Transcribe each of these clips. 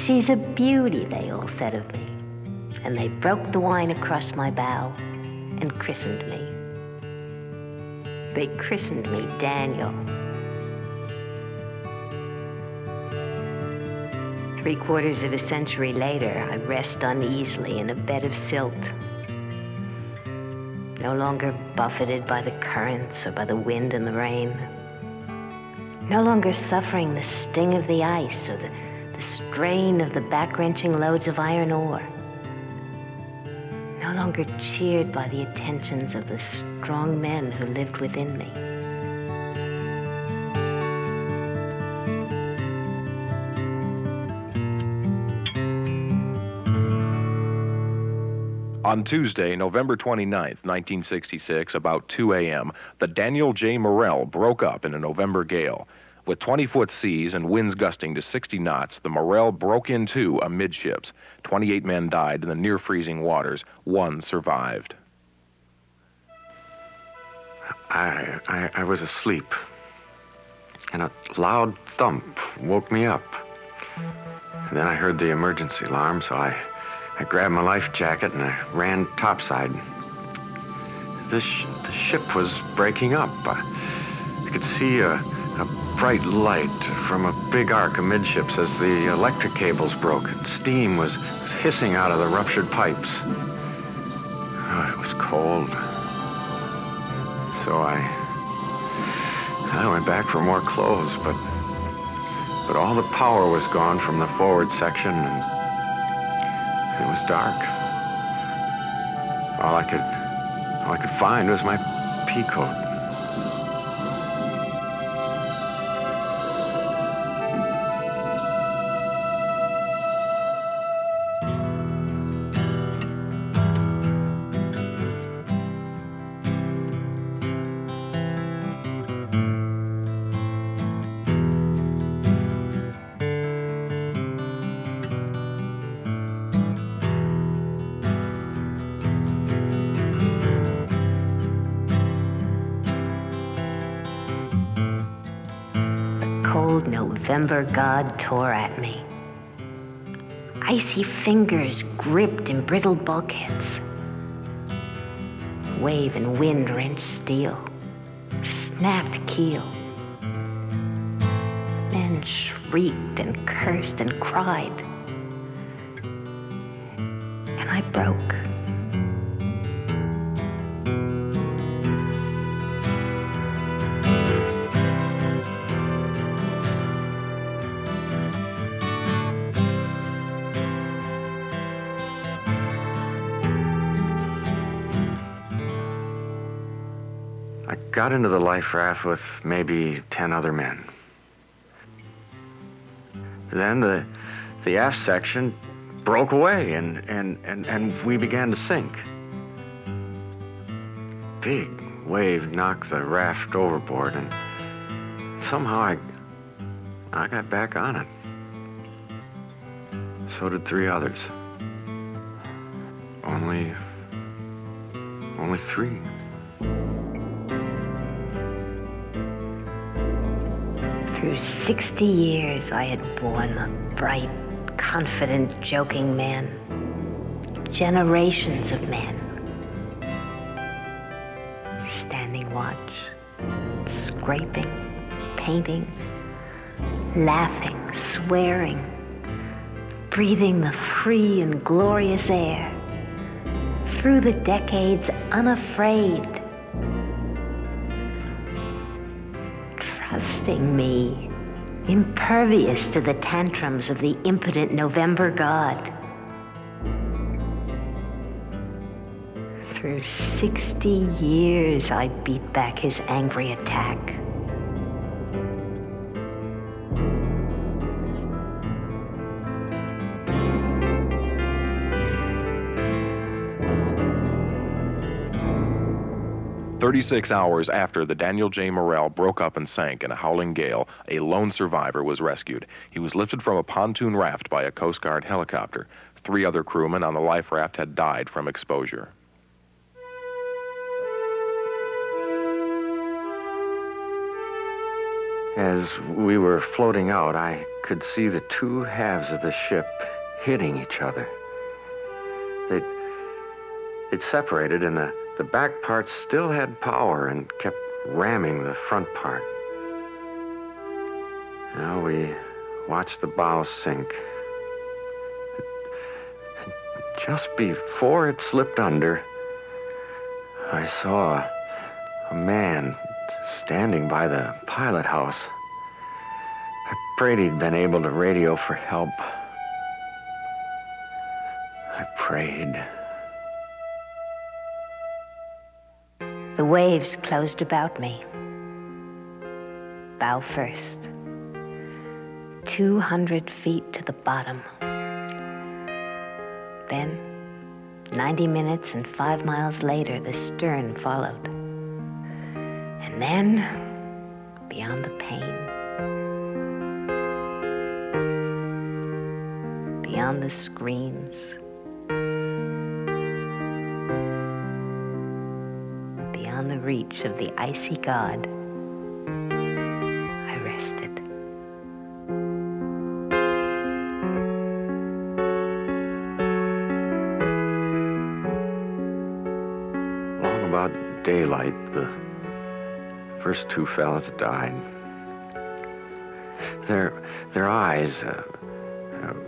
She's a beauty, they all said of me. And they broke the wine across my bow and christened me. They christened me Daniel. 3/4 of a century later, I rest uneasily in a bed of silt, no longer buffeted by the currents or by the wind and the rain, no longer suffering the sting of the ice or the strain of the back-wrenching loads of iron ore, no longer cheered by the attentions of the strong men who lived within me. On Tuesday, November 29th, 1966, about 2 a.m., the Daniel J. Morrell broke up in a November gale. With 20-foot seas and winds gusting to 60 knots, the Morrell broke in two amidships. 28 men died in the near-freezing waters. 1 survived. I was asleep, and a loud thump woke me up. And then I heard the emergency alarm, so I grabbed my life jacket and I ran topside. The ship was breaking up. I could see a bright light from a big arc amidships as the electric cables broke and steam was hissing out of the ruptured pipes. Oh, it was cold. So I went back for more clothes, but all the power was gone from the forward section and it was dark. All I could find was my pea coat. Cold November God tore at me. Icy fingers gripped embrittled bulkheads. Wave and wind wrenched steel, snapped keel. Men shrieked and cursed and cried. And I broke. Got into the life raft with maybe 10 other men. Then the aft section broke away and we began to sink. Big wave knocked the raft overboard and somehow I got back on it. So did 3 others. Only 3. Through 60 years, I had borne the bright, confident, joking men. Generations of men. Standing watch, scraping, painting, laughing, swearing, breathing the free and glorious air. Through the decades, unafraid. Trusting me, impervious to the tantrums of the impotent November God. Through 60 years, I beat back his angry attack. "36 hours after the Daniel J. Morrell broke up and sank in a howling gale, a lone survivor was rescued. He was lifted from a pontoon raft by a Coast Guard helicopter. 3 other crewmen on the life raft had died from exposure. As we were floating out, I could see the two halves of the ship hitting each other. They'd separated, and the back part still had power and kept ramming the front part. Now we watched the bow sink. Just before it slipped under, I saw a man standing by the pilot house. I prayed he'd been able to radio for help. I prayed. The waves closed about me. Bow first. 200 feet to the bottom. Then, 90 minutes and 5 miles later, the stern followed. And then, beyond the pain, beyond the screams, beyond the reach of the icy god, I rested. Long about daylight, the first two fellas died. Their eyes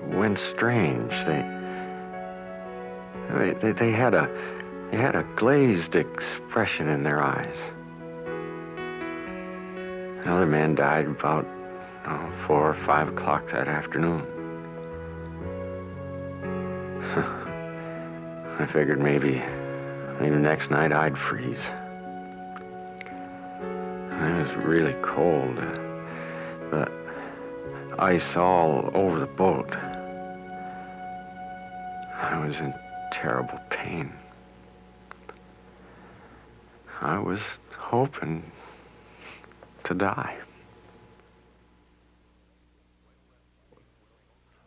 went strange. They had a glazed expression in their eyes. Another man died about 4 or 5 o'clock that afternoon. I figured maybe the next night I'd freeze. It was really cold. The ice all over the boat. I was in terrible pain. I was hoping to die.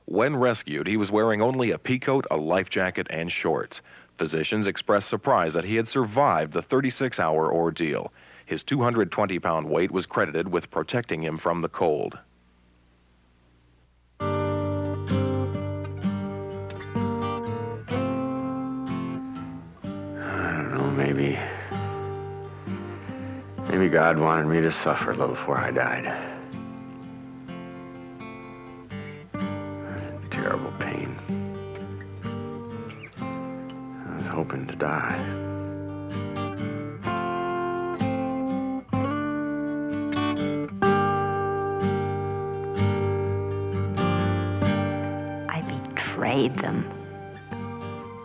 When rescued, he was wearing only a peacoat, a life jacket, and shorts. Physicians expressed surprise that he had survived the 36-hour ordeal. His 220-pound weight was credited with protecting him from the cold. I don't know, maybe God wanted me to suffer a little before I died. Terrible pain. I was hoping to die. I betrayed them.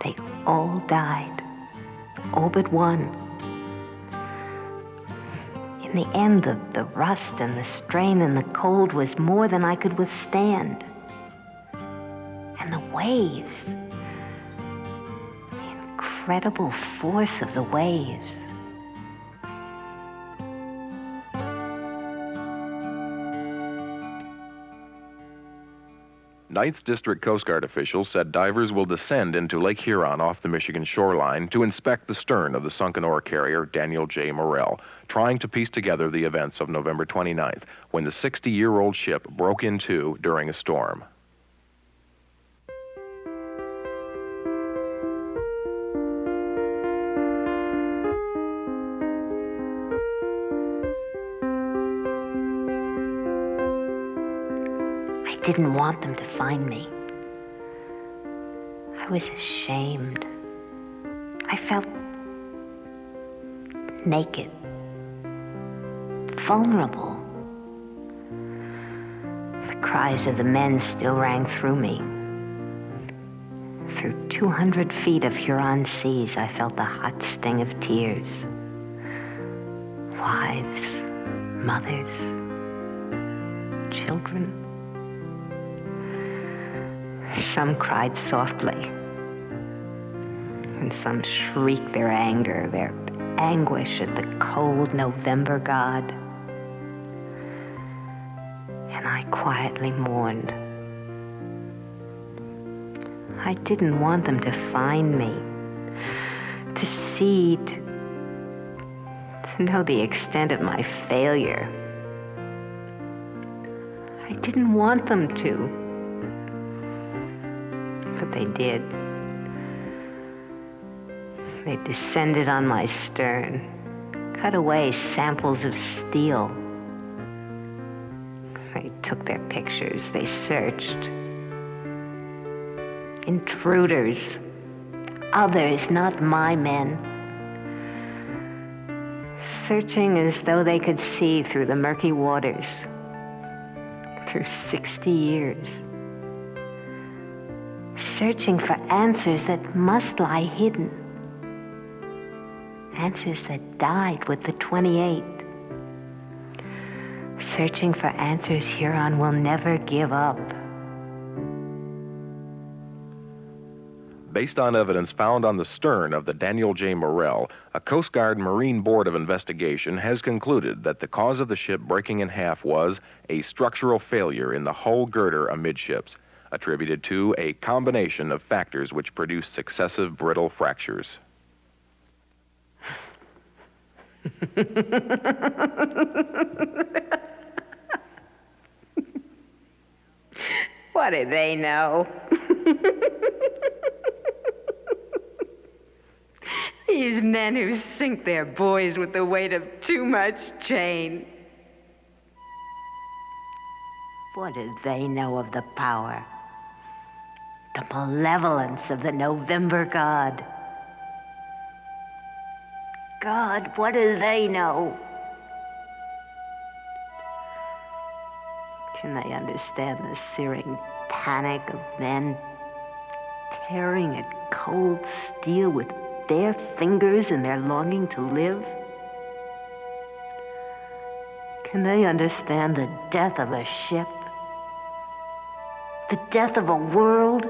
They all died. All but one. In the end, the rust and the strain and the cold was more than I could withstand. And the waves. The incredible force of the waves. Ninth District Coast Guard officials said divers will descend into Lake Huron off the Michigan shoreline to inspect the stern of the sunken ore carrier Daniel J. Morrell, trying to piece together the events of November 29th, when the 60-year-old ship broke in two during a storm. I didn't want them to find me. I was ashamed. I felt naked, vulnerable. The cries of the men still rang through me. Through 200 feet of Huron seas, I felt the hot sting of tears. Wives, mothers, children. Some cried softly, and some shrieked their anger, their anguish at the cold November God. And I quietly mourned. I didn't want them to find me, to see, to know the extent of my failure. I didn't want them to. But they did. They descended on my stern, cut away samples of steel. They took their pictures, they searched. Intruders, others, not my men. Searching as though they could see through the murky waters, through 60 years. Searching for answers that must lie hidden. Answers that died with the 28. Searching for answers Huron will never give up. Based on evidence found on the stern of the Daniel J. Morrell, a Coast Guard Marine Board of Investigation has concluded that the cause of the ship breaking in half was a structural failure in the hull girder amidships, attributed to a combination of factors which produced successive brittle fractures. What do they know? These men who sink their boys with the weight of too much chain. What do they know of the power, the malevolence of the November God? God, what do they know? Can they understand the searing panic of men tearing at cold steel with bare fingers in their longing to live? Can they understand the death of a ship? The death of a world?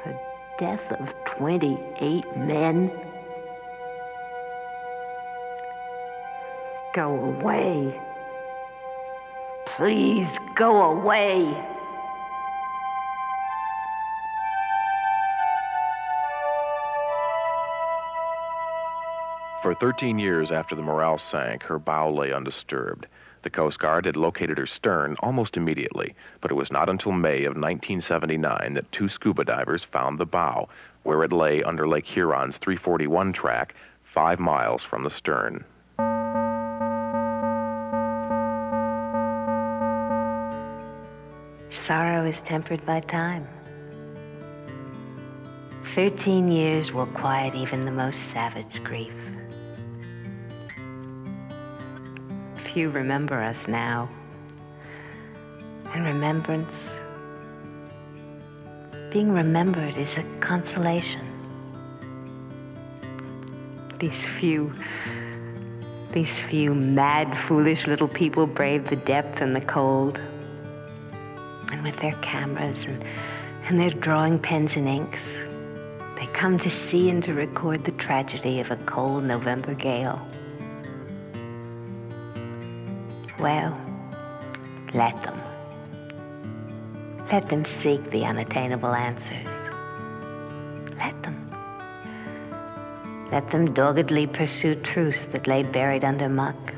The death of 28 men? Go away. Please go away. For 13 years after the Morrell sank, her bow lay undisturbed. The Coast Guard had located her stern almost immediately, but it was not until May of 1979 that two scuba divers found the bow, where it lay under Lake Huron's 341 track, 5 miles from the stern. Sorrow is tempered by time. 13 years will quiet even the most savage grief. Few remember us now. And remembrance, being remembered is a consolation. These few mad, foolish little people brave the depth and the cold. And with their cameras and their drawing pens and inks, they come to see and to record the tragedy of a cold November gale. Well, let them. Let them seek the unattainable answers. Let them. Let them doggedly pursue truths that lay buried under muck,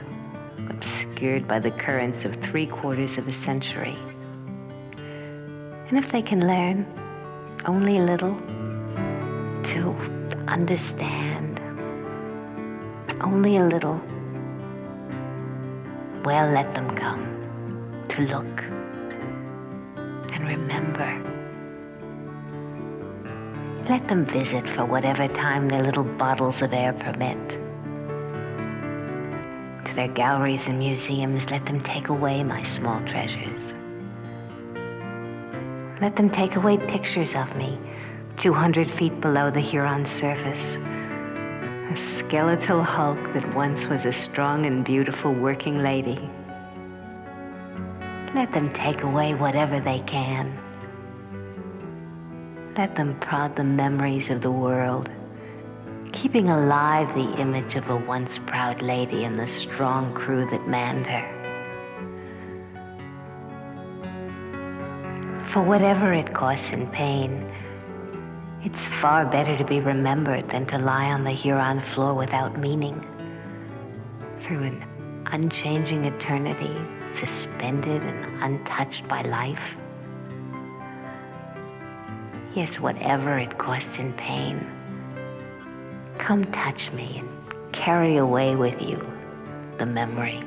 obscured by the currents of 3/4 of a century. And if they can learn only a little to understand, only a little, well, let them come to look and remember. Let them visit for whatever time their little bottles of air permit. To their galleries and museums, let them take away my small treasures. Let them take away pictures of me, 200 feet below the Huron surface. A skeletal hulk that once was a strong and beautiful working lady. Let them take away whatever they can. Let them prod the memories of the world, keeping alive the image of a once proud lady and the strong crew that manned her. For whatever it costs in pain, it's far better to be remembered than to lie on the Huron floor without meaning, through an unchanging eternity, suspended and untouched by life? Yes, whatever it costs in pain, come touch me and carry away with you the memory.